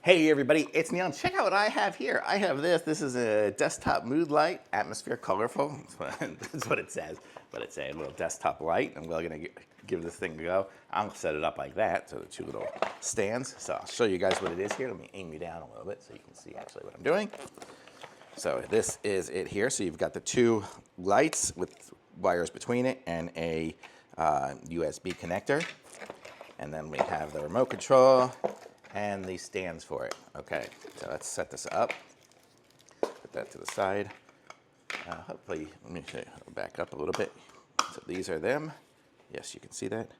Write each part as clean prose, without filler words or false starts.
Hey everybody, it's Neil. Check out what I have here. I have this. This is a desktop mood light, atmosphere colorful. That's what it says. But it's a little desktop light, and we're gonna give this thing a go. I'll set it up like that, so the two little stands. So I'll show you guys what it is here. Let me aim you down a little bit so you can see actually what I'm doing. So this is it here. So you've got the two lights with wires between it and a USB connector. And then we have the remote control and these stands for it. Okay, so let's set this up. Put that to the side. Hopefully, let me back up a little bit. So these are them. Yes, you can see that.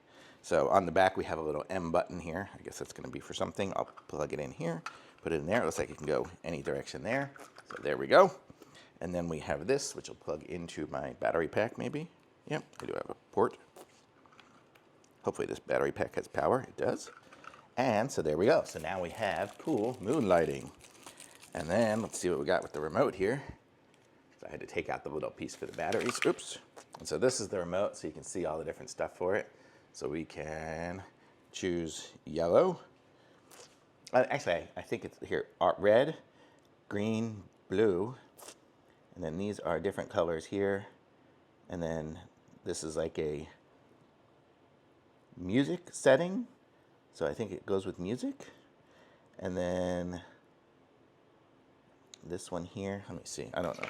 So on the back, we have a little M button here. I guess that's gonna be for something. I'll plug it in here, put it in there. It looks like it can go any direction there. So there we go. And then we have this, which will plug into my battery pack maybe. Yep, I do have a port. Hopefully this battery pack has power. It does. And so there we go. So now we have cool moon lighting. And then let's see what we got with the remote here. So I had to take out the little piece for the batteries. Oops. And so this is the remote, so you can see all the different stuff for it. So we can choose yellow. Actually, I think it's here, red, green, blue. And then these are different colors here. And then this is like a music setting. So I think it goes with music. And then this one here, let me see. I don't know.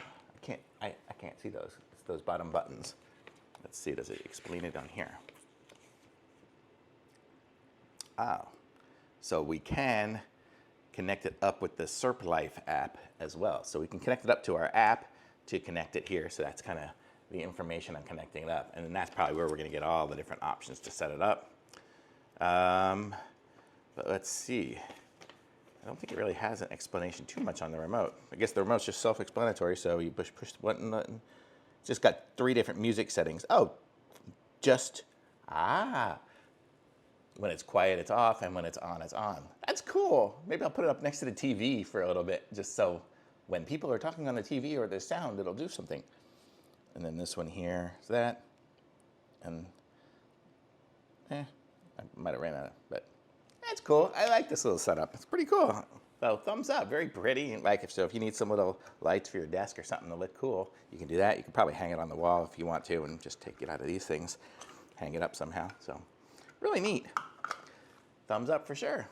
I can't see those. It's those bottom buttons. Let's see, does it explain it on here? Oh, so we can connect it up with the Serp Life app as well. So we can connect it up to our app to connect it here. So that's kind of the information on connecting it up. And then that's probably where we're gonna get all the different options to set it up. But let's see. I don't think it really has an explanation too much on the remote. I guess the remote's just self-explanatory, so you push the button. It's just got 3 different music settings. Oh, when it's quiet, it's off, and when it's on. That's cool. Maybe I'll put it up next to the TV for a little bit, just so when people are talking on the TV or there's sound, it'll do something. And then this one here is that. And I might have ran out of, but that's cool. I like this little setup. It's pretty cool. So thumbs up, very pretty. Like if you need some little lights for your desk or something to look cool, you can do that. You can probably hang it on the wall if you want to and just take it out of these things, hang it up somehow. So really neat. Thumbs up for sure.